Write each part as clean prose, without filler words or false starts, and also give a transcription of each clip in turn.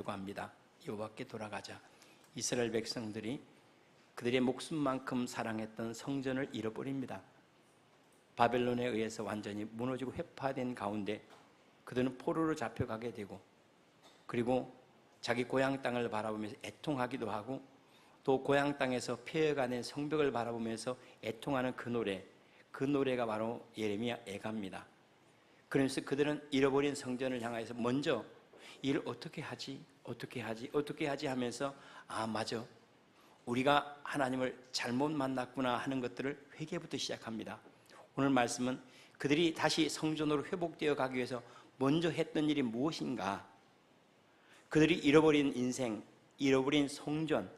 돌아가려고 합니다. 여호와께 돌아가자. 이스라엘 백성들이 그들의 목숨만큼 사랑했던 성전을 잃어버립니다. 바벨론에 의해서 완전히 무너지고 회파된 가운데 그들은 포로로 잡혀가게 되고, 그리고 자기 고향 땅을 바라보면서 애통하기도 하고, 또 고향 땅에서 폐허가 된 성벽을 바라보면서 애통하는 그 노래가 바로 예레미야 애가입니다. 그러면서 그들은 잃어버린 성전을 향해서 먼저 이를 어떻게 하지 하면서, 아 맞아, 우리가 하나님을 잘못 만났구나 하는 것들을 회개부터 시작합니다. 오늘 말씀은 그들이 다시 성전으로 회복되어 가기 위해서 먼저 했던 일이 무엇인가, 그들이 잃어버린 인생, 잃어버린 성전,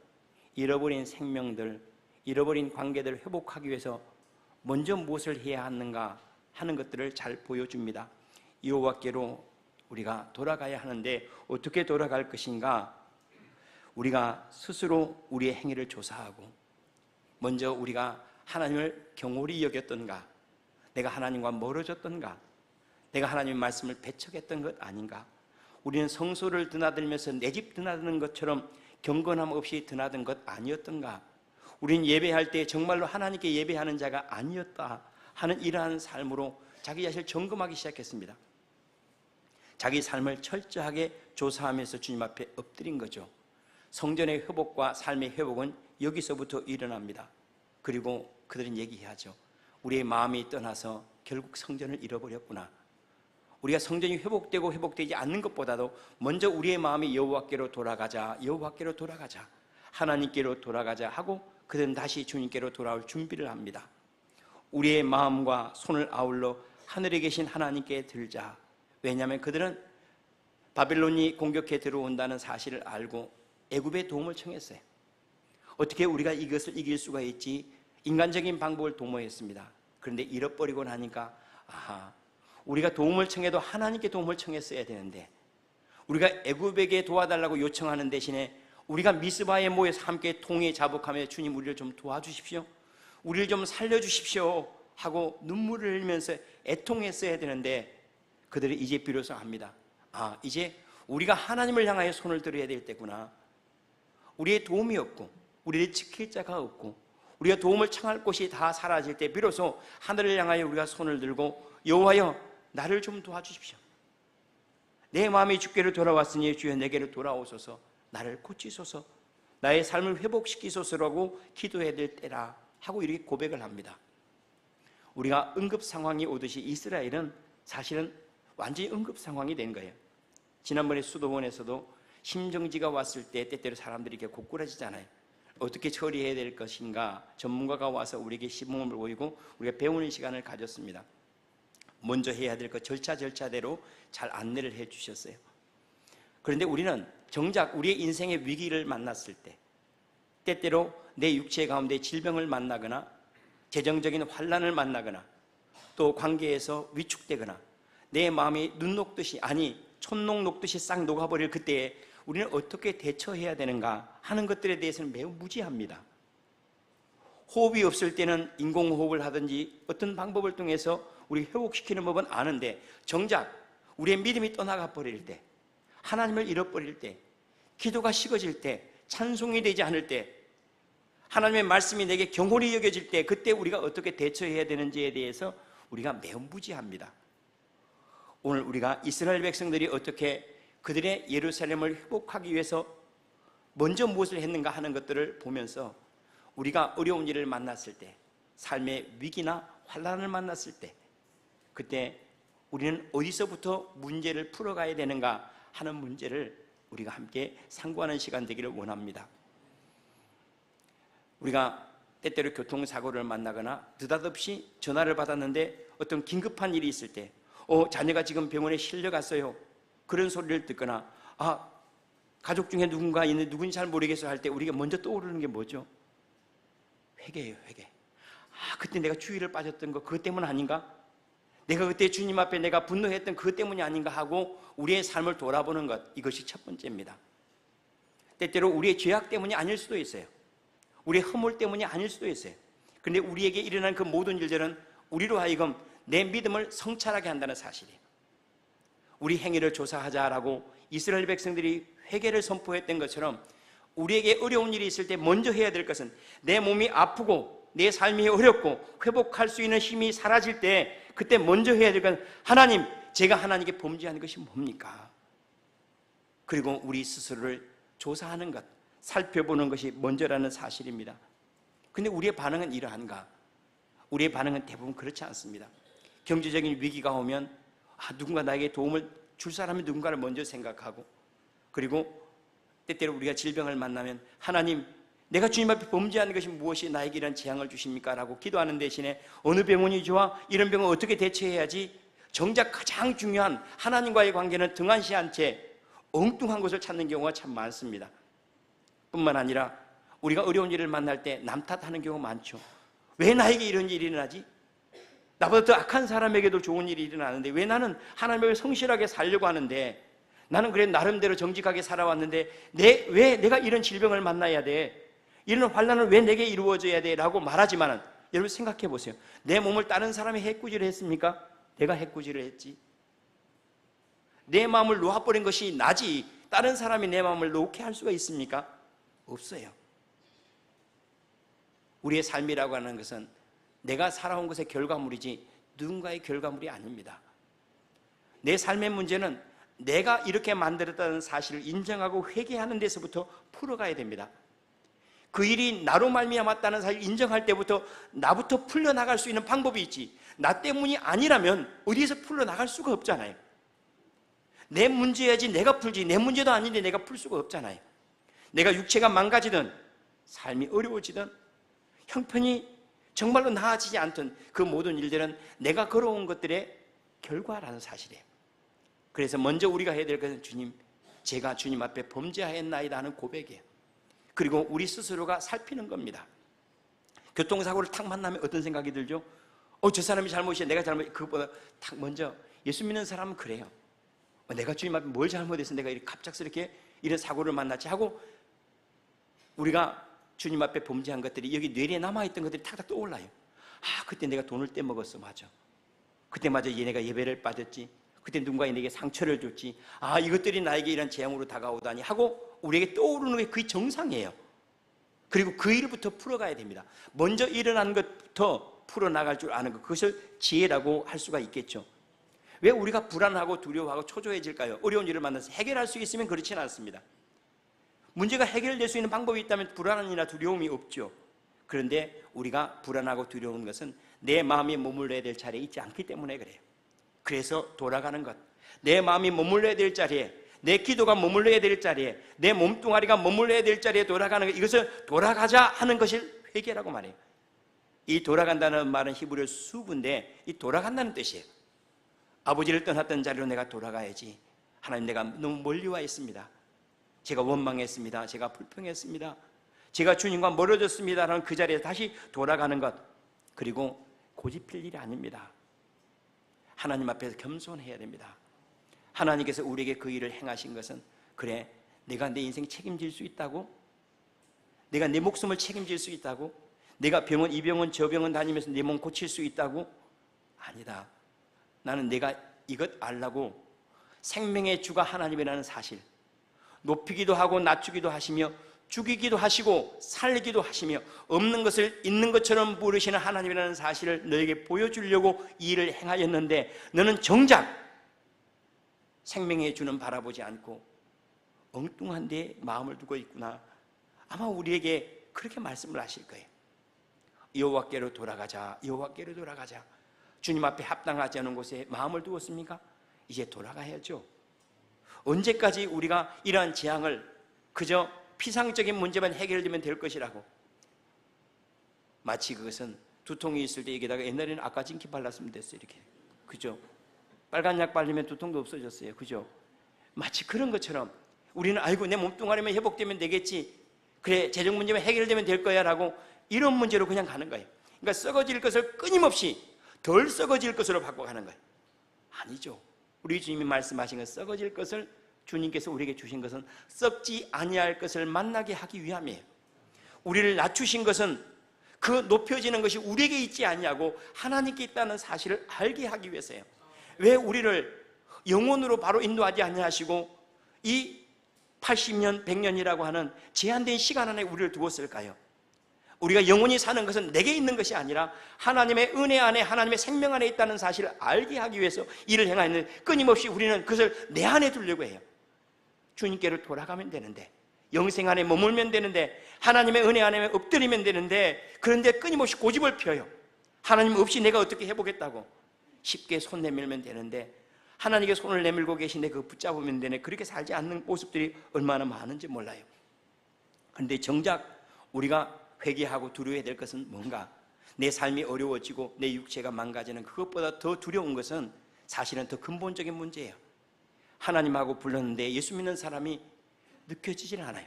잃어버린 생명들, 잃어버린 관계들을 회복하기 위해서 먼저 무엇을 해야 하는가 하는 것들을 잘 보여줍니다. 여호와께로 우리가 돌아가야 하는데 어떻게 돌아갈 것인가? 우리가 스스로 우리의 행위를 조사하고, 먼저 우리가 하나님을 경홀히 여겼던가, 내가 하나님과 멀어졌던가, 내가 하나님의 말씀을 배척했던 것 아닌가, 우리는 성소를 드나들면서 내 집 드나드는 것처럼 경건함 없이 드나든 것 아니었던가, 우리는 예배할 때 정말로 하나님께 예배하는 자가 아니었다 하는 이러한 삶으로 자기 자신을 점검하기 시작했습니다. 자기 삶을 철저하게 조사하면서 주님 앞에 엎드린 거죠. 성전의 회복과 삶의 회복은 여기서부터 일어납니다. 그리고 그들은 얘기하죠. 우리의 마음이 떠나서 결국 성전을 잃어버렸구나. 우리가 성전이 회복되고 회복되지 않는 것보다도 먼저 우리의 마음이 여호와께로 돌아가자, 여호와께로 돌아가자, 하나님께로 돌아가자 하고 그들은 다시 주님께로 돌아올 준비를 합니다. 우리의 마음과 손을 아울러 하늘에 계신 하나님께 들자. 왜냐하면 그들은 바벨론이 공격해 들어온다는 사실을 알고 애굽의 도움을 청했어요. 어떻게 우리가 이것을 이길 수가 있지? 인간적인 방법을 도모했습니다. 그런데 잃어버리고 나니까, 아하, 우리가 도움을 청해도 하나님께 도움을 청했어야 되는데, 우리가 애굽에게 도와달라고 요청하는 대신에 우리가 미스바에 모여서 함께 통에 자복하며 주님 우리를 좀 도와주십시오, 우리를 좀 살려주십시오 하고 눈물을 흘리면서 애통했어야 되는데, 그들이 이제 비로소 합니다. 아, 이제 우리가 하나님을 향하여 손을 들어야 될 때구나. 우리의 도움이 없고 우리를 지킬 자가 없고 우리가 도움을 청할 곳이 다 사라질 때 비로소 하늘을 향하여 우리가 손을 들고, 여호와여 나를 좀 도와주십시오, 내 마음이 주께로 돌아왔으니 주여 내게로 돌아오소서, 나를 고치소서, 나의 삶을 회복시키소서라고 기도해야 될 때라 하고 이렇게 고백을 합니다. 우리가 응급 상황이 오듯이 이스라엘은 사실은 완전히 응급 상황이 된 거예요. 지난번에 수도원에서도 심정지가 왔을 때 때때로 사람들이 이렇게 고꾸라지잖아요. 어떻게 처리해야 될 것인가 전문가가 와서 우리에게 시범을 보이고 우리가 배우는 시간을 가졌습니다. 먼저 해야 될 것 절차대로 잘 안내를 해 주셨어요. 그런데 우리는 정작 우리의 인생의 위기를 만났을 때, 때때로 내 육체 가운데 질병을 만나거나 재정적인 환난을 만나거나 또 관계에서 위축되거나 내 마음이 눈 녹듯이, 아니 촛농 녹듯이 싹 녹아버릴 그때에 우리는 어떻게 대처해야 되는가 하는 것들에 대해서는 매우 무지합니다. 호흡이 없을 때는 인공호흡을 하든지 어떤 방법을 통해서 우리 회복시키는 법은 아는데, 정작 우리의 믿음이 떠나가 버릴 때, 하나님을 잃어버릴 때, 기도가 식어질 때, 찬송이 되지 않을 때, 하나님의 말씀이 내게 경홀히 여겨질 때, 그때 우리가 어떻게 대처해야 되는지에 대해서 우리가 매우 무지합니다. 오늘 우리가 이스라엘 백성들이 어떻게 그들의 예루살렘을 회복하기 위해서 먼저 무엇을 했는가 하는 것들을 보면서, 우리가 어려운 일을 만났을 때, 삶의 위기나 환난을 만났을 때, 그때 우리는 어디서부터 문제를 풀어가야 되는가 하는 문제를 우리가 함께 상고하는 시간 되기를 원합니다. 우리가 때때로 교통사고를 만나거나 느닷없이 전화를 받았는데 어떤 긴급한 일이 있을 때, 자녀가 지금 병원에 실려갔어요, 그런 소리를 듣거나, 가족 중에 누군가 있는데 누군지 잘 모르겠어 할 때 우리가 먼저 떠오르는 게 뭐죠? 회개예요, 회개. 그때 내가 주의를 빠졌던 거 그것 때문 아닌가? 내가 그때 주님 앞에 내가 분노했던 그것 때문이 아닌가 하고 우리의 삶을 돌아보는 것, 이것이 첫 번째입니다. 때때로 우리의 죄악 때문이 아닐 수도 있어요. 우리의 허물 때문이 아닐 수도 있어요. 그런데 우리에게 일어난 그 모든 일들은 우리로 하여금 내 믿음을 성찰하게 한다는 사실이에요. 우리 행위를 조사하자라고 이스라엘 백성들이 회개를 선포했던 것처럼 우리에게 어려운 일이 있을 때 먼저 해야 될 것은 내 몸이 아프고 내 삶이 어렵고 회복할 수 있는 힘이 사라질 때 그때 먼저 해야 될 것은 하나님, 제가 하나님께 범죄한 것이 뭡니까? 그리고 우리 스스로를 조사하는 것, 살펴보는 것이 먼저라는 사실입니다. 근데 우리의 반응은 이러한가? 우리의 반응은 대부분 그렇지 않습니다. 경제적인 위기가 오면 누군가 나에게 도움을 줄 사람이 누군가를 먼저 생각하고, 그리고 때때로 우리가 질병을 만나면 하나님, 내가 주님 앞에 범죄한 것이 무엇이 나에게 이런 재앙을 주십니까? 라고 기도하는 대신에 어느 병원이 좋아? 이런 병을 어떻게 대처해야지? 정작 가장 중요한 하나님과의 관계는 등한시한 채 엉뚱한 것을 찾는 경우가 참 많습니다. 뿐만 아니라 우리가 어려운 일을 만날 때 남 탓하는 경우가 많죠. 왜 나에게 이런 일이 일어나지? 나보다 더 악한 사람에게도 좋은 일이 일어나는데 왜 나는 하나님을 성실하게 살려고 하는데, 나는 그래 나름대로 정직하게 살아왔는데 왜 내가 이런 질병을 만나야 돼? 이런 환난은 왜 내게 이루어져야 돼? 라고 말하지만은 여러분 생각해 보세요. 내 몸을 다른 사람이 해꾸지를 했습니까? 내가 해꾸지를 했지. 내 마음을 놓아버린 것이 나지 다른 사람이 내 마음을 놓게 할 수가 있습니까? 없어요. 우리의 삶이라고 하는 것은 내가 살아온 것의 결과물이지 누군가의 결과물이 아닙니다. 내 삶의 문제는 내가 이렇게 만들었다는 사실을 인정하고 회개하는 데서부터 풀어가야 됩니다. 그 일이 나로 말미암았다는 사실을 인정할 때부터 나부터 풀려나갈 수 있는 방법이 있지, 나 때문이 아니라면 어디에서 풀려나갈 수가 없잖아요. 내 문제야지 내가 풀지, 내 문제도 아닌데 내가 풀 수가 없잖아요. 내가 육체가 망가지든 삶이 어려워지든 형편이 정말로 나아지지 않던 그 모든 일들은 내가 걸어온 것들의 결과라는 사실이에요. 그래서 먼저 우리가 해야 될 것은 주님, 제가 주님 앞에 범죄하였나이다 하는 고백이에요. 그리고 우리 스스로가 살피는 겁니다. 교통사고를 탁 만나면 어떤 생각이 들죠? 저 사람이 잘못이야, 내가 잘못. 그것보다 탁 먼저 예수 믿는 사람은 그래요. 내가 주님 앞에 뭘 잘못해서 내가 이렇게 갑작스럽게 이런 사고를 만났지 하고, 우리가 주님 앞에 범죄한 것들이 여기 뇌리에 남아있던 것들이 탁탁 떠올라요. 그때 내가 돈을 떼먹었어, 맞아. 그때 맞아 얘네가 예배를 빠졌지. 그때 누군가 내게 상처를 줬지. 이것들이 나에게 이런 재앙으로 다가오다니 하고 우리에게 떠오르는 게 그게 정상이에요. 그리고 그 일부터 풀어가야 됩니다. 먼저 일어난 것부터 풀어나갈 줄 아는 것, 그것을 지혜라고 할 수가 있겠죠. 왜 우리가 불안하고 두려워하고 초조해질까요? 어려운 일을 만나서 해결할 수 있으면 그렇지는 않습니다. 문제가 해결될 수 있는 방법이 있다면 불안이나 두려움이 없죠. 그런데 우리가 불안하고 두려운 것은 내 마음이 머물러야 될 자리에 있지 않기 때문에 그래요. 그래서 돌아가는 것, 내 마음이 머물러야 될 자리에, 내 기도가 머물러야 될 자리에, 내 몸뚱아리가 머물러야 될 자리에 돌아가는 것, 이것을 돌아가자 하는 것을 회개라고 말해요. 이 돌아간다는 말은 히브리어 수구인데 이 돌아간다는 뜻이에요. 아버지를 떠났던 자리로 내가 돌아가야지. 하나님, 내가 너무 멀리 와 있습니다. 제가 원망했습니다. 제가 불평했습니다. 제가 주님과 멀어졌습니다. 라는 그 자리에 다시 돌아가는 것, 그리고 고집필 일이 아닙니다. 하나님 앞에서 겸손해야 됩니다. 하나님께서 우리에게 그 일을 행하신 것은, 그래 내가 내 인생 책임질 수 있다고? 내가 내 목숨을 책임질 수 있다고? 내가 병원 이 병원 저 병원 다니면서 내 몸 고칠 수 있다고? 아니다. 나는 내가 이것 알라고 생명의 주가 하나님이라는 사실, 높이기도 하고 낮추기도 하시며 죽이기도 하시고 살리기도 하시며 없는 것을 있는 것처럼 부르시는 하나님이라는 사실을 너에게 보여주려고 이 일을 행하였는데, 너는 정작 생명의 주는 바라보지 않고 엉뚱한 데 마음을 두고 있구나. 아마 우리에게 그렇게 말씀을 하실 거예요. 여호와께로 돌아가자, 여호와께로 돌아가자. 주님 앞에 합당하지 않은 곳에 마음을 두었습니까? 이제 돌아가야죠. 언제까지 우리가 이러한 재앙을 그저 피상적인 문제만 해결되면 될 것이라고, 마치 그것은 두통이 있을 때 여기다가 옛날에는 아까진키 발랐으면 됐어요. 이렇게, 그죠? 빨간 약 바르면 두통도 없어졌어요. 그죠? 마치 그런 것처럼 우리는 아이고 내 몸뚱아리만 회복되면 되겠지, 그래 재정 문제만 해결되면 될 거야 라고 이런 문제로 그냥 가는 거예요. 그러니까 썩어질 것을 끊임없이 덜 썩어질 것으로 바꿔가는 거예요. 아니죠. 우리 주님이 말씀하신 것, 썩어질 것을 주님께서 우리에게 주신 것은 썩지 아니할 것을 만나게 하기 위함이에요. 우리를 낮추신 것은 그 높여지는 것이 우리에게 있지 않냐고 하나님께 있다는 사실을 알게 하기 위해서예요. 왜 우리를 영혼으로 바로 인도하지 아니하시고 이 80년, 100년이라고 하는 제한된 시간 안에 우리를 두었을까요? 우리가 영원히 사는 것은 내게 있는 것이 아니라 하나님의 은혜 안에, 하나님의 생명 안에 있다는 사실을 알게 하기 위해서 일을 행하는데, 끊임없이 우리는 그것을 내 안에 두려고 해요. 주님께로 돌아가면 되는데, 영생 안에 머물면 되는데, 하나님의 은혜 안에 엎드리면 되는데, 그런데 끊임없이 고집을 펴요. 하나님 없이 내가 어떻게 해보겠다고 쉽게 손 내밀면 되는데, 하나님께 손을 내밀고 계신데 그거 붙잡으면 되네. 그렇게 살지 않는 모습들이 얼마나 많은지 몰라요. 그런데 정작 우리가 회개하고 두려워야 될 것은 뭔가? 내 삶이 어려워지고 내 육체가 망가지는 그것보다 더 두려운 것은 사실은 더 근본적인 문제예요. 하나님하고 불렀는데 예수 믿는 사람이 느껴지질 않아요.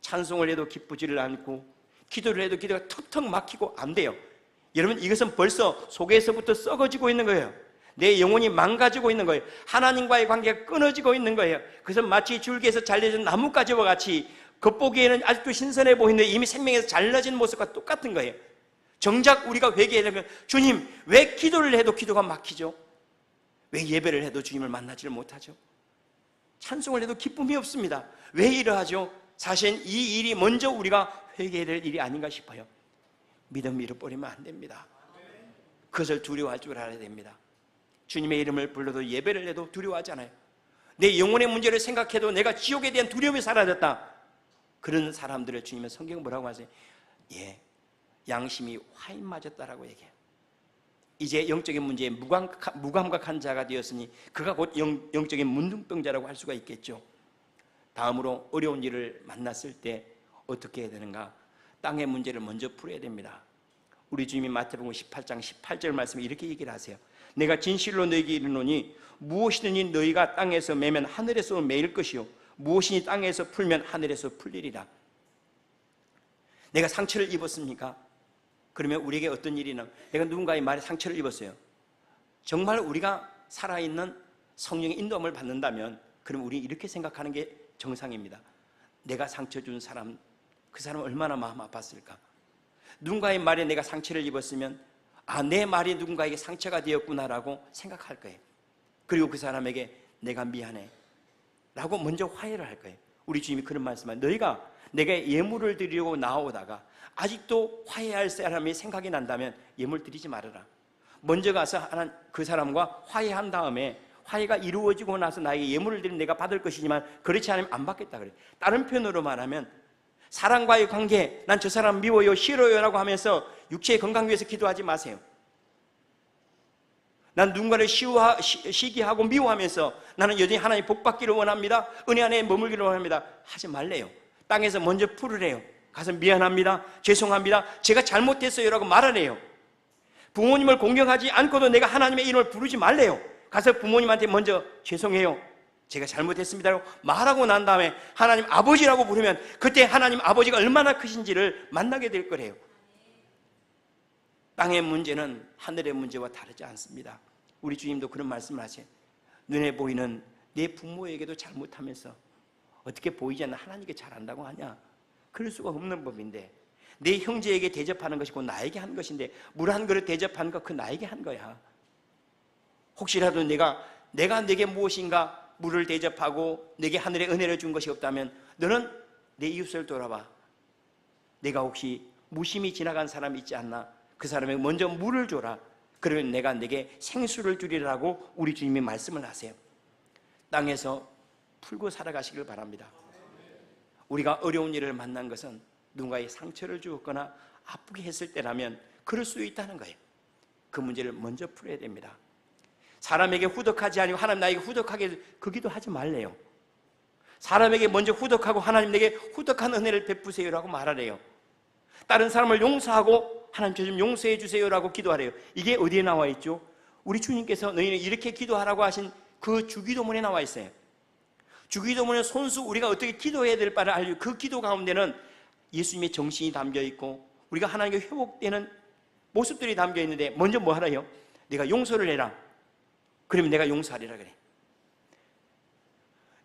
찬송을 해도 기쁘지를 않고, 기도를 해도 기도가 턱턱 막히고 안 돼요. 여러분, 이것은 벌써 속에서부터 썩어지고 있는 거예요. 내 영혼이 망가지고 있는 거예요. 하나님과의 관계가 끊어지고 있는 거예요. 그래서 마치 줄기에서 잘려진 나뭇가지와 같이 겉보기에는 아직도 신선해 보이는데 이미 생명에서 잘라진 모습과 똑같은 거예요. 정작 우리가 회개해야 되는 건, 주님, 왜 기도를 해도 기도가 막히죠? 왜 예배를 해도 주님을 만나지를 못하죠? 찬송을 해도 기쁨이 없습니다. 왜 이러하죠? 사실 이 일이 먼저 우리가 회개해야 될 일이 아닌가 싶어요. 믿음 잃어버리면 안 됩니다. 그것을 두려워할 줄 알아야 됩니다. 주님의 이름을 불러도 예배를 해도 두려워하잖아요. 내 영혼의 문제를 생각해도 내가 지옥에 대한 두려움이 사라졌다. 그런 사람들을 주님은 성경 뭐라고 하세요? 양심이 화인 맞았다라고 얘기해요. 이제 영적인 문제에 무감각한 자가 되었으니 그가 곧 영적인 문둥병자라고 할 수가 있겠죠. 다음으로 어려운 일을 만났을 때 어떻게 해야 되는가? 땅의 문제를 먼저 풀어야 됩니다. 우리 주님이 마태복음 18장 18절 말씀에 이렇게 얘기를 하세요. 내가 진실로 너희에게 이르노니 무엇이든지 너희가 땅에서 매면 하늘에서 매일 것이요 무엇이니 땅에서 풀면 하늘에서 풀리리라. 내가 상처를 입었습니까? 그러면 우리에게 어떤 일이 있나? 내가 누군가의 말에 상처를 입었어요. 정말 우리가 살아있는 성령의 인도함을 받는다면 그럼 우리 이렇게 생각하는 게 정상입니다. 내가 상처 준 사람, 그 사람은 얼마나 마음 아팠을까? 누군가의 말에 내가 상처를 입었으면 내 말이 누군가에게 상처가 되었구나라고 생각할 거예요. 그리고 그 사람에게 내가 미안해 라고 먼저 화해를 할 거예요. 우리 주님이 그런 말씀을, 너희가 내가 예물을 드리려고 나오다가 아직도 화해할 사람이 생각이 난다면 예물 드리지 말아라. 먼저 가서 그 사람과 화해한 다음에 화해가 이루어지고 나서 나에게 예물을 드리면 내가 받을 것이지만 그렇지 않으면 안 받겠다 그래요. 다른 표현으로 말하면 사랑과의 관계, 난 저 사람 미워요, 싫어요 라고 하면서 육체의 건강 위해서 기도하지 마세요. 난 누군가를 시기하고 미워하면서 나는 여전히 하나님 복 받기를 원합니다, 은혜 안에 머물기를 원합니다 하지 말래요. 땅에서 먼저 풀으래요. 가서 미안합니다, 죄송합니다, 제가 잘못했어요 라고 말하래요. 부모님을 공경하지 않고도 내가 하나님의 이름을 부르지 말래요. 가서 부모님한테 먼저 죄송해요, 제가 잘못했습니다라고 말하고 난 다음에 하나님 아버지라고 부르면 그때 하나님 아버지가 얼마나 크신지를 만나게 될 거래요. 땅의 문제는 하늘의 문제와 다르지 않습니다. 우리 주님도 그런 말씀을 하세요. 눈에 보이는 내 부모에게도 잘못하면서 어떻게 보이지 않는 하나님께 잘한다고 하냐? 그럴 수가 없는 법인데, 내 형제에게 대접하는 것이 곧 나에게 한 것인데 물 한 그릇 대접하는 거 그 나에게 한 거야. 혹시라도 내가 내게 무엇인가 물을 대접하고 내게 하늘의 은혜를 준 것이 없다면 너는 내 이웃을 돌아봐. 내가 혹시 무심히 지나간 사람이 있지 않나? 그 사람에게 먼저 물을 줘라. 그러면 내가 내게 생수를 주리라고 우리 주님이 말씀을 하세요. 땅에서 풀고 살아가시길 바랍니다. 우리가 어려운 일을 만난 것은 누군가의 상처를 주었거나 아프게 했을 때라면 그럴 수 있다는 거예요. 그 문제를 먼저 풀어야 됩니다. 사람에게 후덕하지 아니고 하나님 나에게 후덕하게 그 기도하지 말래요. 사람에게 먼저 후덕하고 하나님 내게 후덕한 은혜를 베푸세요라고 말하래요. 다른 사람을 용서하고 하나님 저 좀 용서해 주세요라고 기도하래요. 이게 어디에 나와 있죠? 우리 주님께서 너희는 이렇게 기도하라고 하신 그 주기도문에 나와 있어요. 주기도문의 손수 우리가 어떻게 기도해야 될 바를 알려. 그 기도 가운데는 예수님의 정신이 담겨 있고 우리가 하나님께 회복되는 모습들이 담겨 있는데 먼저 뭐 하라요? 내가 용서를 해라. 그러면 내가 용서하리라 그래.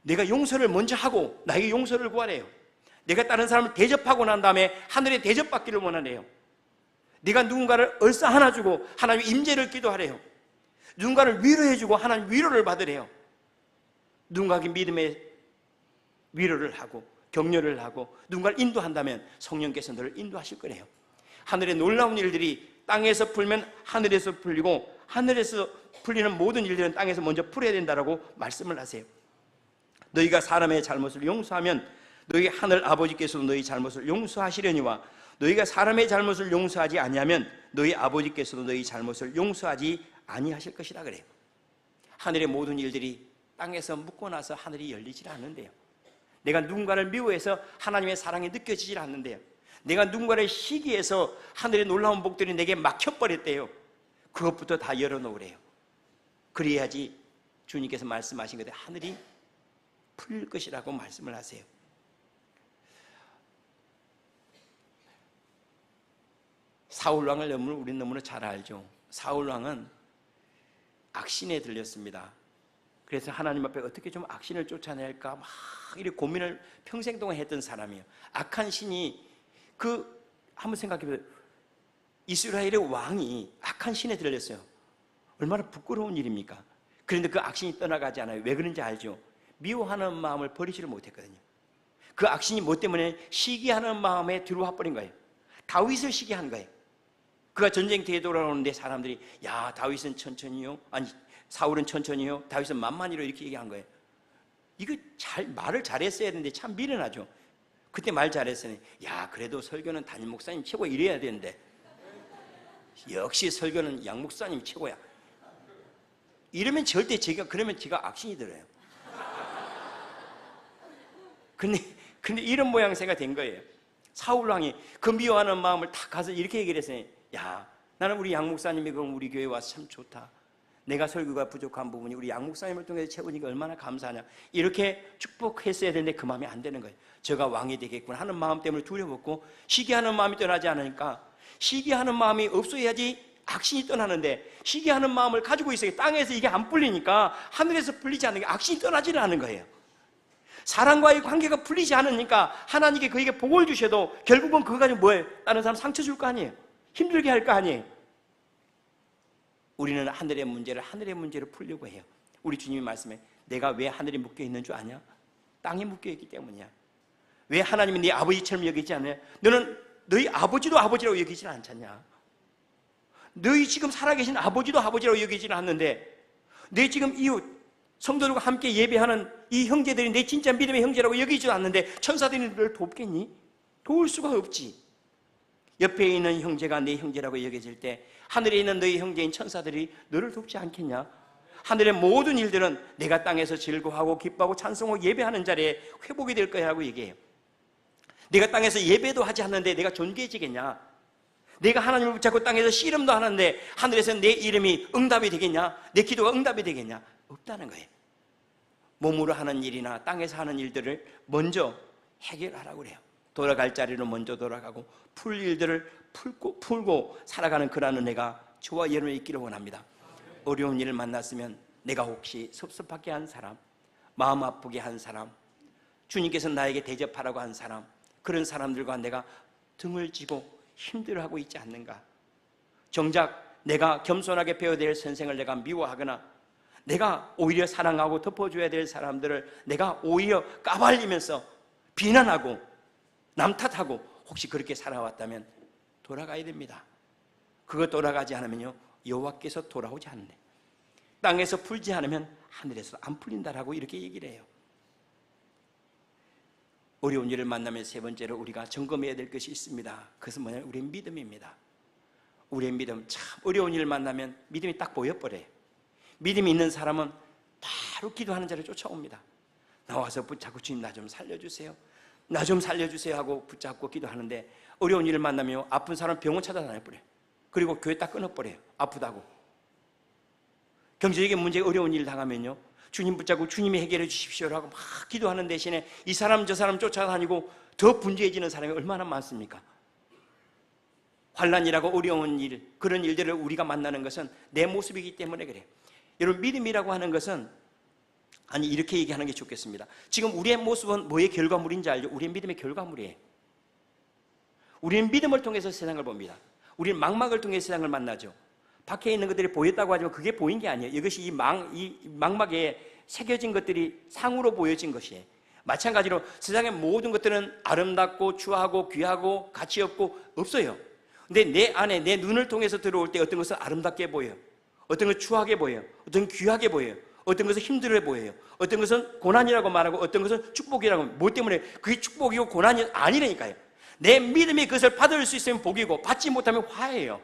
내가 용서를 먼저 하고 나에게 용서를 구하래요. 내가 다른 사람을 대접하고 난 다음에 하늘에 대접받기를 원하래요. 내가 누군가를 얼싸 안아주고 하나님의 임재를 기도하래요. 누군가를 위로해주고 하나님 위로를 받으래요. 누군가에게 믿음의 위로를 하고 격려를 하고 누군가를 인도한다면 성령께서 너를 인도하실 거래요. 하늘의 놀라운 일들이 땅에서 풀면 하늘에서 풀리고 하늘에서 풀리는 모든 일들은 땅에서 먼저 풀어야 된다라고 말씀을 하세요. 너희가 사람의 잘못을 용서하면 너희 하늘 아버지께서도 너희 잘못을 용서하시려니와 너희가 사람의 잘못을 용서하지 아니하면 너희 아버지께서도 너희 잘못을 용서하지 아니하실 것이라 그래요. 하늘의 모든 일들이 땅에서 묻고 나서 하늘이 열리질 않는데요. 내가 누군가를 미워해서 하나님의 사랑이 느껴지질 않는데요. 내가 누군가를 시기해서 하늘의 놀라운 복들이 내게 막혀버렸대요. 그것부터 다 열어놓으래요. 그래야지 주님께서 말씀하신 것에 하늘이 풀릴 것이라고 말씀을 하세요. 사울왕을 우리는 너무나 잘 알죠. 사울왕은 악신에 들렸습니다. 그래서 하나님 앞에 어떻게 좀 악신을 쫓아낼까 막 이렇게 고민을 평생 동안 했던 사람이에요. 악한 신이 한번 생각해보세요. 이스라엘의 왕이 악한 신에 들렸어요. 얼마나 부끄러운 일입니까? 그런데 그 악신이 떠나가지 않아요. 왜 그런지 알죠? 미워하는 마음을 버리지를 못했거든요. 그 악신이 뭐 때문에 시기하는 마음에 들어와 버린 거예요. 다윗을 시기한 거예요. 그가 전쟁터에 돌아오는데 사람들이 야 다윗은 천천히요, 아니 사울은 천천히요, 다윗은 만만히로 이렇게 얘기한 거예요. 이거 말을 잘했어야 되는데 참 미련하죠. 그때 말 잘했으니 야 그래도 설교는 담임 목사님 최고 이래야 되는데 역시 설교는 양 목사님 최고야. 이러면 절대 그러면 제가 악신이 들어요. 근데 이런 모양새가 된 거예요. 사울왕이 그 미워하는 마음을 다 가서 이렇게 얘기를 했어요. 야 나는 우리 양 목사님이 그럼 우리 교회 와서 참 좋다. 내가 설교가 부족한 부분이 우리 양 목사님을 통해서 채우니까 얼마나 감사하냐. 이렇게 축복했어야 되는데 그 마음이 안 되는 거예요. 저가 왕이 되겠구나 하는 마음 때문에 두려웠고 시기하는 마음이 떠나지 않으니까 시기하는 마음이 없어야지 악신이 떠나는데 시기하는 마음을 가지고 있어요. 땅에서 이게 안 풀리니까 하늘에서 풀리지 않는 게 악신이 떠나지를 않은 거예요. 사람과의 관계가 풀리지 않으니까 하나님께 그에게 복을 주셔도 결국은 그거 가지고 뭐예요? 다른 사람 상처 줄 거 아니에요. 힘들게 할 거 아니에요. 우리는 하늘의 문제를 풀려고 해요. 우리 주님이 말씀해 내가 왜 하늘에 묶여 있는 줄 아냐? 땅에 묶여 있기 때문이야. 왜 하나님이 네 아버지처럼 여기지 않냐? 너는 너희 아버지도 아버지라고 여기지 않잖냐? 너희 지금 살아계신 아버지도 아버지라고 여기지는 않는데 내 지금 이웃 성도들과 함께 예배하는 이 형제들이 내 진짜 믿음의 형제라고 여기지도 않는데 천사들이 너를 돕겠니? 도울 수가 없지. 옆에 있는 형제가 내 형제라고 여겨질 때 하늘에 있는 너희 형제인 천사들이 너를 돕지 않겠냐? 하늘의 모든 일들은 내가 땅에서 즐거워하고 기뻐하고 찬송하고 예배하는 자리에 회복이 될 거라고 얘기해요. 내가 땅에서 예배도 하지 않는데 내가 존귀해지겠냐? 내가 하나님을 붙잡고 땅에서 씨름도 하는데 하늘에서 내 이름이 응답이 되겠냐? 내 기도가 응답이 되겠냐? 없다는 거예요. 몸으로 하는 일이나 땅에서 하는 일들을 먼저 해결하라고 그래요. 돌아갈 자리로 먼저 돌아가고 풀 일들을 풀고 살아가는 그런 은혜가 저와 여러분이 있기를 원합니다. 어려운 일을 만났으면 내가 혹시 섭섭하게 한 사람, 마음 아프게 한 사람, 주님께서 나에게 대접하라고 한 사람, 그런 사람들과 내가 등을 지고 힘들어하고 있지 않는가? 정작 내가 겸손하게 배워야 될 선생을 내가 미워하거나 내가 오히려 사랑하고 덮어줘야 될 사람들을 내가 오히려 까발리면서 비난하고 남 탓하고 혹시 그렇게 살아왔다면 돌아가야 됩니다. 그거 돌아가지 않으면요 여호와께서 돌아오지 않는데 땅에서 풀지 않으면 하늘에서 안 풀린다라고 이렇게 얘기를 해요. 어려운 일을 만나면 세 번째로 우리가 점검해야 될 것이 있습니다. 그것은 뭐냐면 우리의 믿음입니다. 우리의 믿음, 참 어려운 일을 만나면 믿음이 딱 보여버려요. 믿음이 있는 사람은 바로 기도하는 자를 쫓아옵니다. 나와서 붙잡고 주님 나 좀 살려주세요. 나 좀 살려주세요 하고 붙잡고 기도하는데 어려운 일을 만나면 아픈 사람 병원 찾아다녀버려요. 그리고 교회 딱 끊어버려요. 아프다고. 경제적인 문제 어려운 일 당하면요 주님 붙잡고 주님이 해결해 주십시오라고 막 기도하는 대신에 이 사람 저 사람 쫓아다니고 더 분주해지는 사람이 얼마나 많습니까? 환난이라고 어려운 일, 그런 일들을 우리가 만나는 것은 내 모습이기 때문에 그래요. 여러분 믿음이라고 하는 것은 아니 이렇게 얘기하는 게 좋겠습니다. 지금 우리의 모습은 뭐의 결과물인지 알죠? 우리의 믿음의 결과물이에요. 우리는 믿음을 통해서 세상을 봅니다. 우리는 망막을 통해 세상을 만나죠. 밖에 있는 것들이 보였다고 하지만 그게 보인 게 아니에요. 이것이 이 망막에 새겨진 것들이 상으로 보여진 것이에요. 마찬가지로 세상의 모든 것들은 아름답고 추하고 귀하고 가치 없고 없어요. 근데 내 안에 내 눈을 통해서 들어올 때 어떤 것은 아름답게 보여요. 어떤 것은 추하게 보여요. 어떤 것은 귀하게 보여요. 어떤 것은 힘들어 보여요. 어떤 것은 고난이라고 말하고 어떤 것은 축복이라고. 뭐 때문에? 그게 축복이고 고난이 아니라니까요. 내 믿음이 그것을 받을 수 있으면 복이고 받지 못하면 화예요.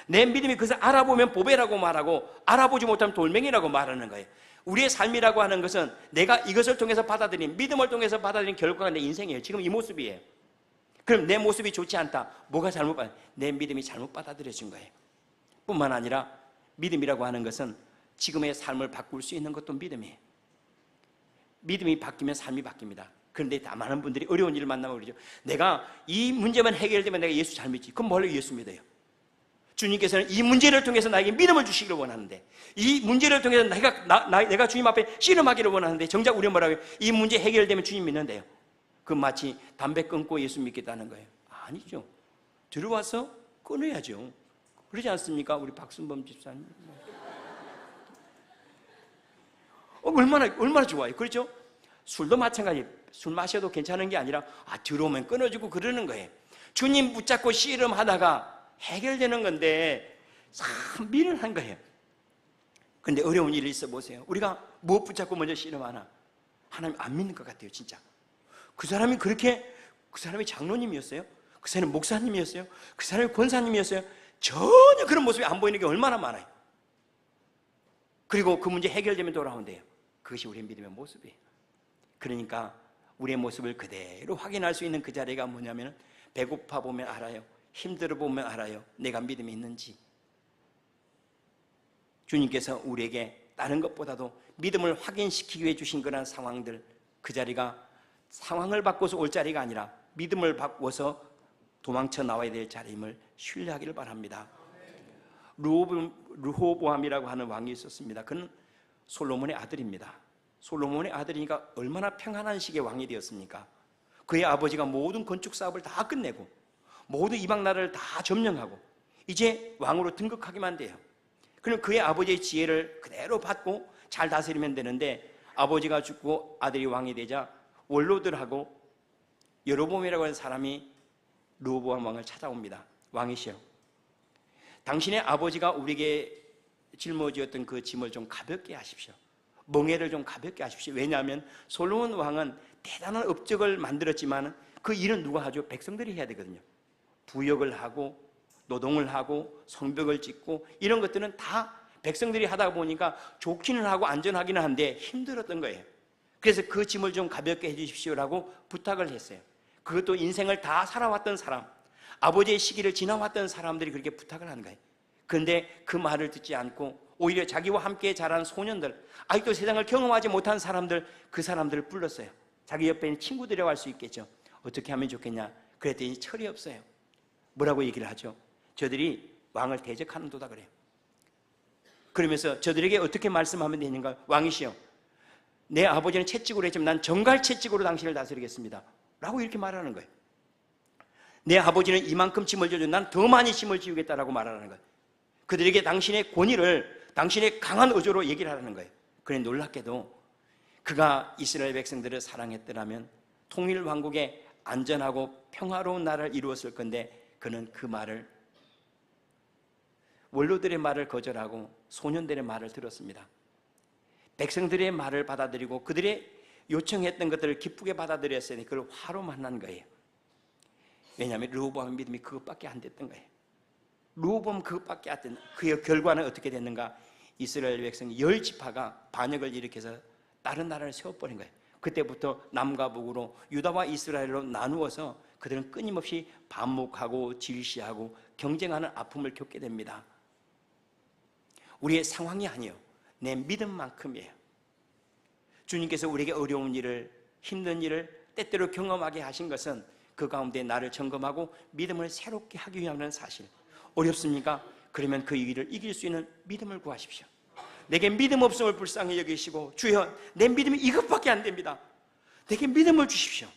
내 믿음이 그것을 알아보면 보배라고 말하고 알아보지 못하면 돌멩이라고 말하는 거예요. 우리의 삶이라고 하는 것은 내가 이것을 통해서 받아들인, 믿음을 통해서 받아들인 결과가 내 인생이에요. 지금 이 모습이에요. 그럼 내 모습이 좋지 않다. 뭐가 잘못 받아? 내 믿음이 잘못 받아들여진 거예요. 뿐만 아니라 믿음이라고 하는 것은 지금의 삶을 바꿀 수 있는 것도 믿음이에요. 믿음이 바뀌면 삶이 바뀝니다. 그런데 다 많은 분들이 어려운 일을 만나면 그러죠. 내가 이 문제만 해결되면 내가 예수 잘 믿지. 그럼 뭘로 예수 믿어요? 주님께서는 이 문제를 통해서 나에게 믿음을 주시기를 원하는데, 이 문제를 통해서 내가 주님 앞에 씨름하기를 원하는데, 정작 우리는 뭐라고 해요? 이 문제 해결되면 주님 믿는데요. 그 마치 담배 끊고 예수 믿겠다는 거예요. 아니죠. 들어와서 끊어야죠. 그러지 않습니까? 우리 박순범 집사님. 얼마나 좋아요. 그렇죠? 술도 마찬가지. 술 마셔도 괜찮은 게 아니라 들어오면 끊어지고 그러는 거예요. 주님 붙잡고 씨름하다가 해결되는 건데 참 미련한 거예요. 그런데 어려운 일이 있어 보세요. 우리가 무엇 붙잡고 먼저 씨름하나? 하나님 안 믿는 것 같아요. 진짜. 그 사람이 장로님이었어요? 그 사람이 목사님이었어요? 그 사람이 권사님이었어요? 전혀 그런 모습이 안 보이는 게 얼마나 많아요. 그리고 그 문제 해결되면 돌아온대요. 그것이 우리의 믿음의 모습이에요. 그러니까 우리의 모습을 그대로 확인할 수 있는 그 자리가 뭐냐면, 배고파 보면 알아요. 힘들어 보면 알아요. 내가 믿음이 있는지. 주님께서 우리에게 다른 것보다도 믿음을 확인시키기 위해 주신 그런 상황들, 그 자리가 상황을 바꿔서 올 자리가 아니라 믿음을 바꿔서 도망쳐 나와야 될 자리임을 신뢰하기를 바랍니다. 르호보암이라고 하는 왕이 있었습니다. 그는 솔로몬의 아들입니다. 솔로몬의 아들이니까 얼마나 평안한 식의 왕이 되었습니까? 그의 아버지가 모든 건축 사업을 다 끝내고 모든 이방 나라를 다 점령하고 이제 왕으로 등극하기만 돼요. 그럼 그의 아버지의 지혜를 그대로 받고 잘 다스리면 되는데, 아버지가 죽고 아들이 왕이 되자 원로들하고 여로보암이라고 하는 사람이 르호보암 왕을 찾아옵니다. 왕이시여, 당신의 아버지가 우리에게 짊어지었던 그 짐을 좀 가볍게 하십시오. 멍에를 좀 가볍게 하십시오. 왜냐하면 솔로몬 왕은 대단한 업적을 만들었지만 그 일은 누가 하죠? 백성들이 해야 되거든요. 부역을 하고 노동을 하고 성벽을 짓고 이런 것들은 다 백성들이 하다 보니까 좋기는 하고 안전하기는 한데 힘들었던 거예요. 그래서 그 짐을 좀 가볍게 해주십시오라고 부탁을 했어요. 그것도 인생을 다 살아왔던 사람, 아버지의 시기를 지나왔던 사람들이 그렇게 부탁을 하는 거예요. 그런데 그 말을 듣지 않고 오히려 자기와 함께 자란 소년들, 아직도 세상을 경험하지 못한 사람들, 그 사람들을 불렀어요. 자기 옆에 있는 친구들이라고 할 수 있겠죠. 어떻게 하면 좋겠냐? 그랬더니 철이 없어요. 뭐라고 얘기를 하죠? 저들이 왕을 대적하는도다 그래요. 그러면서 저들에게 어떻게 말씀하면 되는가? 왕이시여, 내 아버지는 채찍으로 했지만 난 정갈 채찍으로 당신을 다스리겠습니다 라고 이렇게 말하는 거예요. 내 아버지는 이만큼 짐을 져도 난 더 많이 짐을 지우겠다라고 말하는 거예요. 그들에게 당신의 권위를, 당신의 강한 의조로 얘기를 하라는 거예요. 그런데 놀랍게도 그가 이스라엘 백성들을 사랑했더라면 통일 왕국의 안전하고 평화로운 나라를 이루었을 건데, 그는 그 말을, 원로들의 말을 거절하고 소년들의 말을 들었습니다. 백성들의 말을 받아들이고 그들의 요청했던 것들을 기쁘게 받아들였으니 그걸 화로 만난 거예요. 왜냐하면 르호보암의 믿음이 그것밖에 안 됐던 거예요. 르호보암 그것밖에 안 됐던, 그 결과는 어떻게 됐는가? 이스라엘 백성 10지파가 반역을 일으켜서 다른 나라를 세워버린 거예요. 그때부터 남과 북으로 유다와 이스라엘로 나누어서 그들은 끊임없이 반목하고 질시하고 경쟁하는 아픔을 겪게 됩니다. 우리의 상황이 아니에요. 내 믿음만큼이에요. 주님께서 우리에게 어려운 일을, 힘든 일을 때때로 경험하게 하신 것은 그 가운데 나를 점검하고 믿음을 새롭게 하기 위함이라는 사실. 어렵습니까? 그러면 그 일을 이길 수 있는 믿음을 구하십시오. 내게 믿음 없음을 불쌍히 여기시고, 주여 내 믿음이 이것밖에 안 됩니다, 내게 믿음을 주십시오.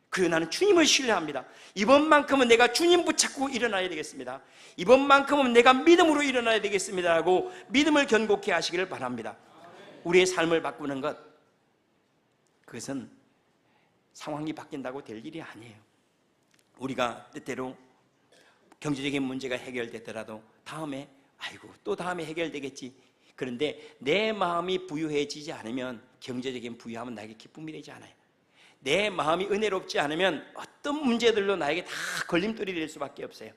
그리고 나는 주님을 신뢰합니다. 이번만큼은 내가 주님 붙잡고 일어나야 되겠습니다. 이번만큼은 내가 믿음으로 일어나야 되겠습니다 라고 믿음을 견고케 하시기를 바랍니다. 우리의 삶을 바꾸는 것, 그것은 상황이 바뀐다고 될 일이 아니에요. 우리가 때때로 경제적인 문제가 해결되더라도 다음에 또 다음에 해결되겠지. 그런데 내 마음이 부유해지지 않으면 경제적인 부유함은 나에게 기쁨이 되지 않아요. 내 마음이 은혜롭지 않으면 어떤 문제들도 나에게 다 걸림돌이 될 수밖에 없어요.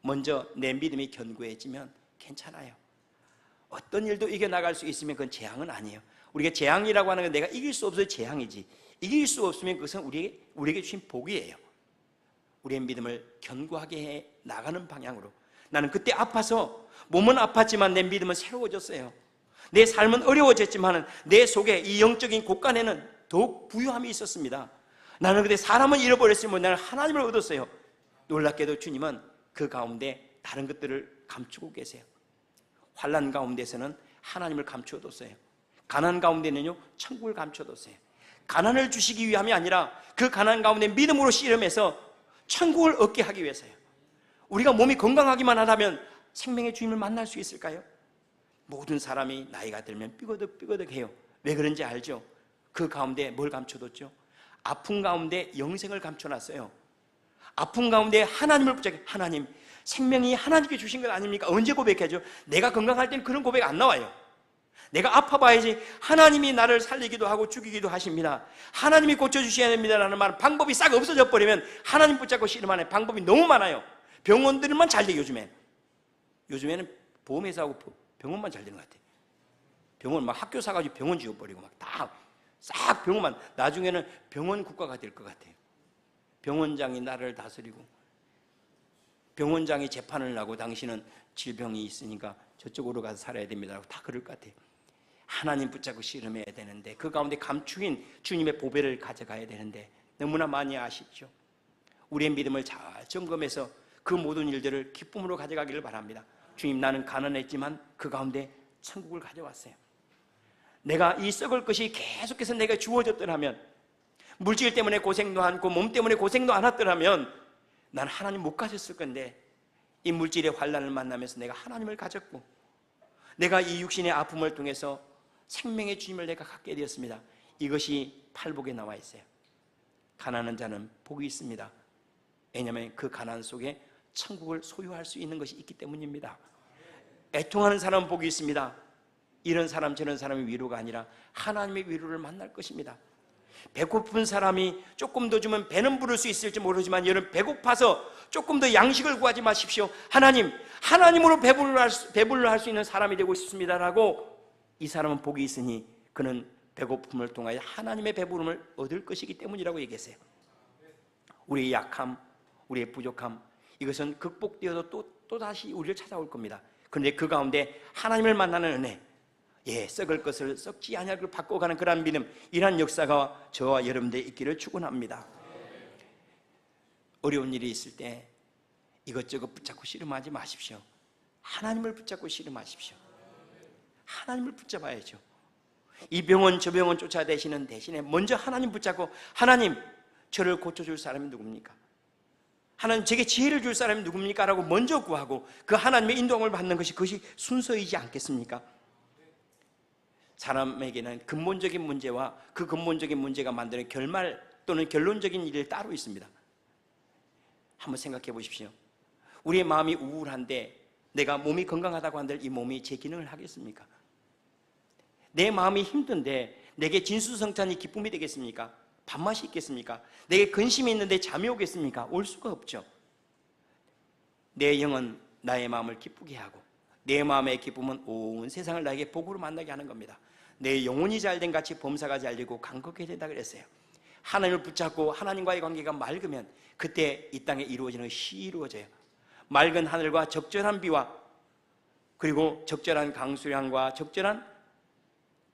먼저 내 믿음이 견고해지면 괜찮아요. 어떤 일도 이겨나갈 수 있으면 그건 재앙은 아니에요. 우리가 재앙이라고 하는 건 내가 이길 수 없어서 재앙이지, 이길 수 없으면 그것은 우리에게 주신 복이에요. 우리의 믿음을 견고하게 해 나가는 방향으로. 나는 그때 아파서 몸은 아팠지만 내 믿음은 새로워졌어요. 내 삶은 어려워졌지만 내 속에 이 영적인 곳간에는 더욱 부유함이 있었습니다. 나는 그때 사람은 잃어버렸으면 나는 하나님을 얻었어요. 놀랍게도 주님은 그 가운데 다른 것들을 감추고 계세요. 환난 가운데서는 하나님을 감추어뒀어요. 가난 가운데는요 천국을 감춰뒀어요. 가난을 주시기 위함이 아니라 그 가난 가운데 믿음으로 씨름해서 천국을 얻게 하기 위해서요. 우리가 몸이 건강하기만 하다면 생명의 주님을 만날 수 있을까요? 모든 사람이 나이가 들면 삐거덕삐거덕해요. 왜 그런지 알죠? 그 가운데 뭘 감춰뒀죠? 아픔 가운데 영생을 감춰놨어요. 아픔 가운데 하나님을 붙잡게. 하나님, 생명이 하나님께 주신 것 아닙니까? 언제 고백하죠? 내가 건강할 때는 그런 고백 안 나와요. 내가 아파봐야지 하나님이 나를 살리기도 하고 죽이기도 하십니다. 하나님이 고쳐주셔야 됩니다라는 말은 방법이 싹 없어져 버리면 하나님 붙잡고 씨름하는 방법이 너무 많아요. 병원들만 잘 돼. 요즘에는 보험회사하고 병원만 잘 되는 것 같아요. 병원 막 학교 사가지고 병원 지어버리고 막 다 싹 병원만. 나중에는 병원 국가가 될 것 같아요. 병원장이 나라를 다스리고 병원장이 재판을 나고 당신은 질병이 있으니까 저쪽으로 가서 살아야 됩니다. 다 그럴 것 같아요. 하나님 붙잡고 씨름해야 되는데 그 가운데 감추인 주님의 보배를 가져가야 되는데 너무나 많이 아쉽죠. 우리의 믿음을 잘 점검해서 그 모든 일들을 기쁨으로 가져가기를 바랍니다. 주님, 나는 가난했지만 그 가운데 천국을 가져왔어요. 내가 이 썩을 것이 계속해서 내가 주어졌더라면, 물질 때문에 고생도 않고 몸 때문에 고생도 않았더라면 난 하나님 못 가졌을 건데, 이 물질의 환난을 만나면서 내가 하나님을 가졌고 내가 이 육신의 아픔을 통해서 생명의 주님을 내가 갖게 되었습니다. 이것이 팔복에 나와 있어요. 가난한 자는 복이 있습니다. 왜냐하면 그 가난 속에 천국을 소유할 수 있는 것이 있기 때문입니다. 애통하는 사람은 복이 있습니다. 이런 사람 저런 사람의 위로가 아니라 하나님의 위로를 만날 것입니다. 배고픈 사람이 조금 더 주면 배는 부를 수 있을지 모르지만 여러분, 배고파서 조금 더 양식을 구하지 마십시오. 하나님으로 배불러 할 수 있는 사람이 되고 싶습니다라고, 이 사람은 복이 있으니 그는 배고픔을 통하여 하나님의 배부름을 얻을 것이기 때문이라고 얘기했어요. 우리의 약함, 우리의 부족함, 이것은 극복되어도 또다시 우리를 찾아올 겁니다. 그런데 그 가운데 하나님을 만나는 은혜, 썩을 것을 썩지 아니할 걸 바꿔가는 그러한 믿음, 이러한 역사가 저와 여러분들에 있기를 축원합니다. 어려운 일이 있을 때 이것저것 붙잡고 씨름하지 마십시오. 하나님을 붙잡고 씨름하십시오. 하나님을 붙잡아야죠. 이 병원 저 병원 쫓아다니시는 대신에 먼저 하나님 붙잡고, 하나님, 저를 고쳐줄 사람이 누굽니까? 하나님, 제게 지혜를 줄 사람이 누굽니까? 라고 먼저 구하고 그 하나님의 인도함을 받는 것이, 그것이 순서이지 않겠습니까? 사람에게는 근본적인 문제와 그 근본적인 문제가 만드는 결말 또는 결론적인 일이 따로 있습니다. 한번 생각해 보십시오. 우리의 마음이 우울한데 내가 몸이 건강하다고 한들 이 몸이 제 기능을 하겠습니까? 내 마음이 힘든데 내게 진수성찬이 기쁨이 되겠습니까? 밥맛이 있겠습니까? 내게 근심이 있는데 잠이 오겠습니까? 올 수가 없죠. 내 영은 나의 마음을 기쁘게 하고 내 마음의 기쁨은 온 세상을 나에게 복으로 만나게 하는 겁니다. 내 영혼이 잘된 같이 범사가 잘되고 강건하게 된다 그랬어요. 하나님을 붙잡고 하나님과의 관계가 맑으면 그때 이 땅에 이루어지는 것이 이루어져요. 맑은 하늘과 적절한 비와 그리고 적절한 강수량과 적절한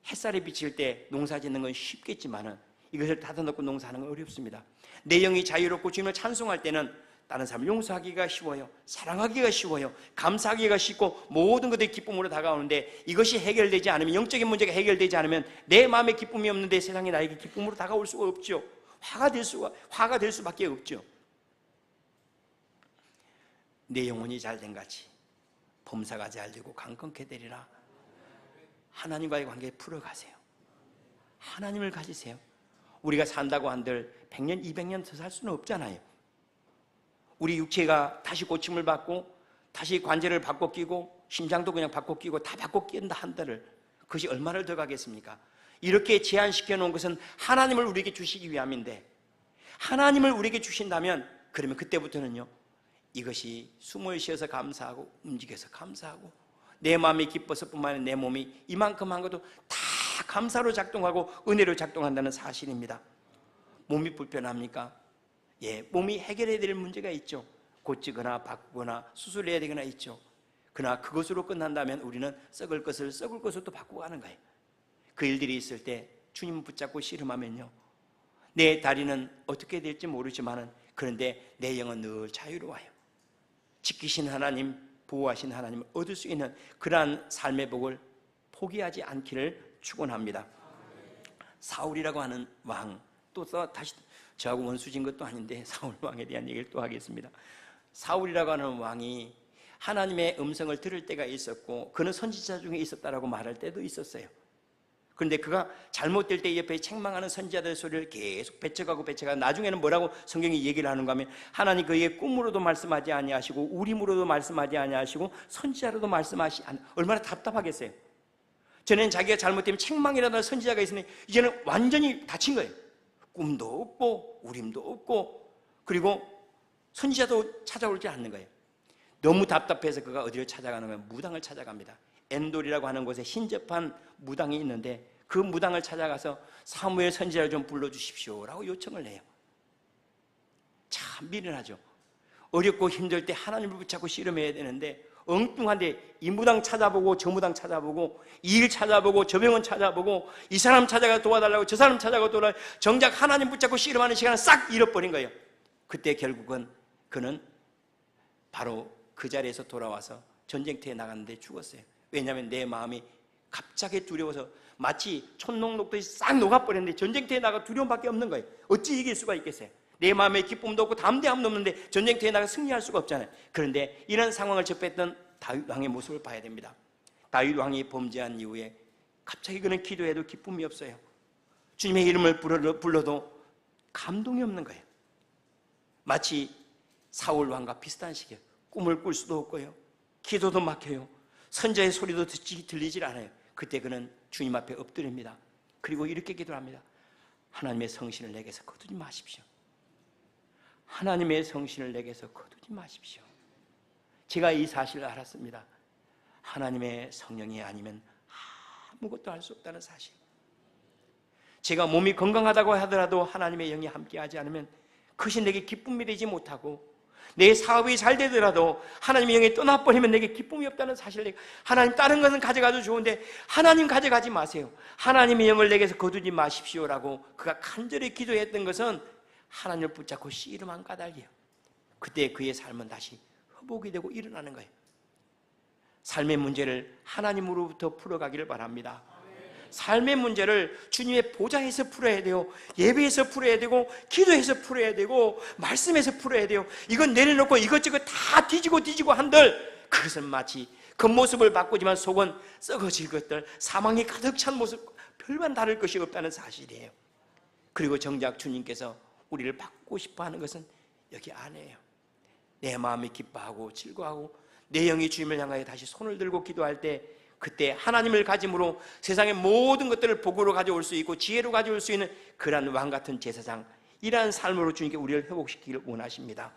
햇살이 비칠 때 농사 짓는 건 쉽겠지만은 이것을 닫아놓고 농사하는 건 어렵습니다. 내 영이 자유롭고 주님을 찬송할 때는 다른 사람을 용서하기가 쉬워요. 사랑하기가 쉬워요. 감사하기가 쉽고 모든 것들이 기쁨으로 다가오는데, 이것이 해결되지 않으면, 영적인 문제가 해결되지 않으면 내 마음에 기쁨이 없는데 세상이 나에게 기쁨으로 다가올 수가 없죠. 화가 될 수밖에 없죠. 내 영혼이 잘된 같이 범사가 잘되고 강건케 되리라. 하나님과의 관계에 풀어가세요. 하나님을 가지세요. 우리가 산다고 한들 100년, 200년 더 살 수는 없잖아요. 우리 육체가 다시 고침을 받고 다시 관절을 바꿔 끼고 심장도 그냥 바꿔 끼고 다 바꿔 낀다 한들 그것이 얼마를 더 가겠습니까? 이렇게 제한시켜 놓은 것은 하나님을 우리에게 주시기 위함인데, 하나님을 우리에게 주신다면 그러면 그때부터는요, 이것이 숨을 쉬어서 감사하고 움직여서 감사하고 내 마음이 기뻐서 뿐만 아니라 내 몸이 이만큼 한 것도 다 감사로 작동하고 은혜로 작동한다는 사실입니다. 몸이 불편합니까? 예, 몸이 해결해야 될 문제가 있죠. 고치거나 바꾸거나 수술해야 되거나 있죠. 그러나 그것으로 끝난다면 우리는 썩을 것을 썩을 것으로 또 바꾸고 가는 거예요. 그 일들이 있을 때 주님 붙잡고 씨름하면요, 내 다리는 어떻게 될지 모르지만은 그런데 내 영은 늘 자유로워요. 지키신 하나님, 보호하신 하나님을 얻을 수 있는 그러한 삶의 복을 포기하지 않기를 축원합니다. 사울이라고 하는 왕, 또 다시 저하고 원수진 것도 아닌데 사울 왕에 대한 얘기를 또 하겠습니다. 사울이라고 하는 왕이 하나님의 음성을 들을 때가 있었고 그는 선지자 중에 있었다라고 말할 때도 있었어요. 그런데 그가 잘못될 때 옆에 책망하는 선지자들의 소리를 계속 배척하고 나중에는 뭐라고 성경이 얘기를 하는가 하면 하나님 그에게 꿈으로도 말씀하지 아니하시고 우림으로도 말씀하지 아니하시고 선지자로도 말씀하시 아니, 얼마나 답답하겠어요. 전에는 자기가 잘못되면 책망이라는 선지자가 있으니 이제는 완전히 다친 거예요. 꿈도 없고 우림도 없고 그리고 선지자도 찾아오지 않는 거예요. 너무 답답해서 그가 어디를 찾아가는 거예요? 무당을 찾아갑니다. 엔돌이라고 하는 곳에 신접한 무당이 있는데 그 무당을 찾아가서 사무엘 선지자를 좀 불러주십시오라고 요청을 해요. 참 미련하죠. 어렵고 힘들 때 하나님을 붙잡고 씨름해야 되는데 엉뚱한데 이 무당 찾아보고 저 무당 찾아보고 이 일 찾아보고 저 병원 찾아보고 이 사람 찾아가 도와달라고 저 사람 찾아가 도와달라고 정작 하나님 붙잡고 씨름하는 시간을 싹 잃어버린 거예요. 그때 결국은 그는 바로 그 자리에서 돌아와서 전쟁터에 나갔는데 죽었어요. 왜냐하면 내 마음이 갑자기 두려워서 마치 촌농 녹듯이 싹 녹아버렸는데 전쟁터에 나가 두려움밖에 없는 거예요. 어찌 이길 수가 있겠어요? 내 마음에 기쁨도 없고 담대함도 없는데 전쟁터에 나가 승리할 수가 없잖아요. 그런데 이런 상황을 접했던 다윗 왕의 모습을 봐야 됩니다. 다윗 왕이 범죄한 이후에 갑자기 그는 기도해도 기쁨이 없어요. 주님의 이름을 불러도 감동이 없는 거예요. 마치 사울 왕과 비슷한 시기에 꿈을 꿀 수도 없고요, 기도도 막혀요, 선자의 소리도 들리질 않아요. 그때 그는 주님 앞에 엎드립니다. 그리고 이렇게 기도합니다. 하나님의 성신을 내게서 거두지 마십시오. 하나님의 성신을 내게서 거두지 마십시오. 제가 이 사실을 알았습니다. 하나님의 성령이 아니면 아무것도 할 수 없다는 사실. 제가 몸이 건강하다고 하더라도 하나님의 영이 함께하지 않으면 그것이 내게 기쁨이 되지 못하고 내 사업이 잘 되더라도 하나님의 영이 떠나버리면 내게 기쁨이 없다는 사실을, 하나님 다른 것은 가져가도 좋은데 하나님 가져가지 마세요, 하나님의 영을 내게서 거두지 마십시오라고 그가 간절히 기도했던 것은 하나님을 붙잡고 씨름한 까닭이에요. 그때 그의 삶은 다시 회복이 되고 일어나는 거예요. 삶의 문제를 하나님으로부터 풀어가기를 바랍니다. 삶의 문제를 주님의 보좌에서 풀어야 돼요. 예배에서 풀어야 되고 기도에서 풀어야 되고 말씀에서 풀어야 돼요. 이건 내려놓고 이것저것 다 뒤지고 한들 그것은 마치 겉모습을 바꾸지만 속은 썩어질 것들, 사망이 가득 찬 모습, 별반 다를 것이 없다는 사실이에요. 그리고 정작 주님께서 우리를 바꾸고 싶어하는 것은 여기 안에요. 내 마음이 기뻐하고 즐거워하고 내 영이 주님을 향하여 다시 손을 들고 기도할 때 그때 하나님을 가짐으로 세상의 모든 것들을 복으로 가져올 수 있고 지혜로 가져올 수 있는 그러한 왕같은 제사장, 이러한 삶으로 주님께 우리를 회복시키기를 원하십니다.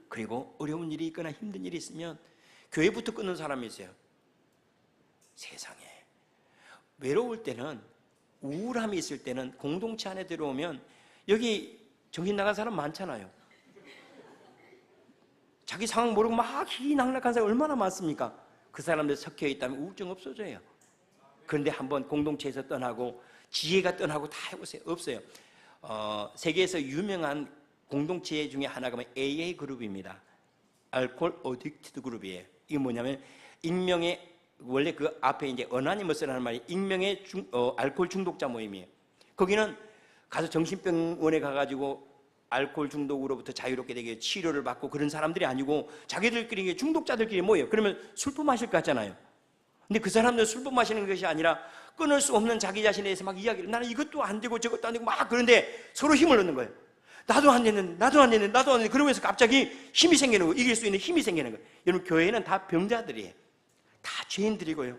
그리고 어려운 일이 있거나 힘든 일이 있으면 교회부터 끊는 사람이 있어요. 세상에 외로울 때는, 우울함이 있을 때는 공동체 안에 들어오면 여기 정신 나간 사람 많잖아요. 자기 상황 모르고 막 희낙락한 사람 얼마나 많습니까? 그 사람들 섞여 있다면 우울증 없어져요. 그런데 한번 공동체에서 떠나고 지혜가 떠나고 다 해보세요. 없어요. 세계에서 유명한 공동체 중에 하나가 AA 그룹입니다. 알코올 어딕티드 그룹이에요. 이게 뭐냐면 익명의, 원래 그 앞에 이제 어나니머스라는 말이 익명의 알코올 중독자 모임이에요. 거기는 가서 정신병원에 가가지고 알코올 중독으로부터 자유롭게 되게 치료를 받고 그런 사람들이 아니고 자기들끼리 중독자들끼리 모여요. 그러면 술품 마실 것 같잖아요. 근데 그 사람들 술법 마시는 것이 아니라 끊을 수 없는 자기 자신에 대해서 막 이야기를, 나는 이것도 안 되고 저것도 안 되고 막 그런데 서로 힘을 얻는 거예요. 나도 안 되는데, 나도 안 되는데, 나도 안 되는데. 그러면서 갑자기 힘이 생기는 거예요. 이길 수 있는 힘이 생기는 거예요. 여러분, 교회는 다 병자들이에요. 다 죄인들이고요.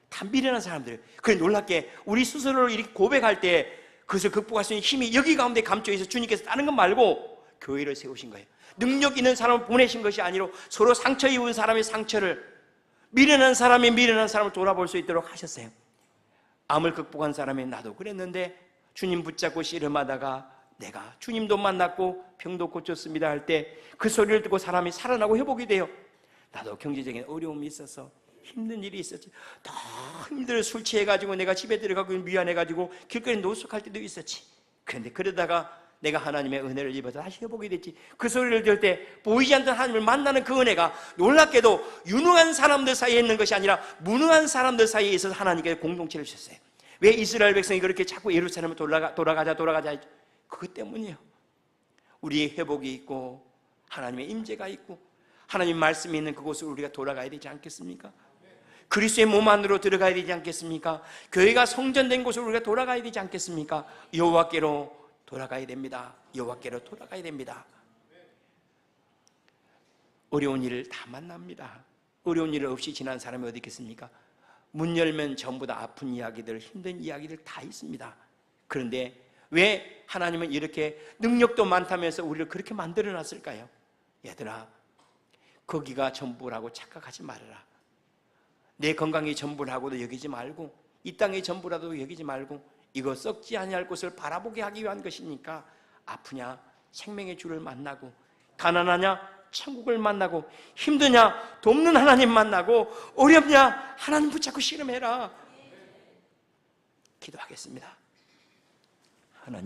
다 미련한 사람들이에요. 그래, 놀랍게 우리 스스로를 이렇게 고백할 때 그것을 극복할 수 있는 힘이 여기 가운데 감춰 있어 주님께서 다른 것 말고 교회를 세우신 거예요. 능력 있는 사람을 보내신 것이 아니라 서로 상처 입은 사람의 상처를, 미련한 사람이 미련한 사람을 돌아볼 수 있도록 하셨어요. 암을 극복한 사람이 나도 그랬는데 주님 붙잡고 씨름하다가 내가 주님도 만났고 병도 고쳤습니다 할 때 그 소리를 듣고 사람이 살아나고 회복이 돼요. 나도 경제적인 어려움이 있어서 힘든 일이 있었지. 더 힘들어 술 취해가지고 내가 집에 들어가고 미안해가지고 길거리 노숙할 때도 있었지. 그런데 그러다가 내가 하나님의 은혜를 입어서 다시 회복이 됐지. 그 소리를 들을 때 보이지 않던 하나님을 만나는 그 은혜가 놀랍게도 유능한 사람들 사이에 있는 것이 아니라 무능한 사람들 사이에 있어서 하나님께서 공동체를 주셨어요. 왜 이스라엘 백성이 그렇게 자꾸 예루살렘을 돌아가자 그것 때문이에요. 우리의 회복이 있고 하나님의 임재가 있고 하나님 말씀이 있는 그곳으로 우리가 돌아가야 되지 않겠습니까? 그리스도의 몸 안으로 들어가야 되지 않겠습니까? 교회가 성전된 곳으로 우리가 돌아가야 되지 않겠습니까? 여호와께로 돌아가야 됩니다. 여호와께로 돌아가야 됩니다. 어려운 일을 다 만납니다. 어려운 일을 없이 지난 사람이 어디 있겠습니까? 문 열면 전부 다 아픈 이야기들, 힘든 이야기들 다 있습니다. 그런데 왜 하나님은 이렇게 능력도 많다면서 우리를 그렇게 만들어 놨을까요? 얘들아, 거기가 전부라고 착각하지 말아라. 내 건강이 전부라고도 여기지 말고, 이 땅이 전부라도 여기지 말고, 이거 썩지 아니할 것을 바라보게 하기 위한 것이니까, 아프냐 생명의 주를 만나고, 가난하냐 천국을 만나고, 힘드냐 돕는 하나님 만나고, 어렵냐 하나님 붙잡고 씨름해라. 기도하겠습니다.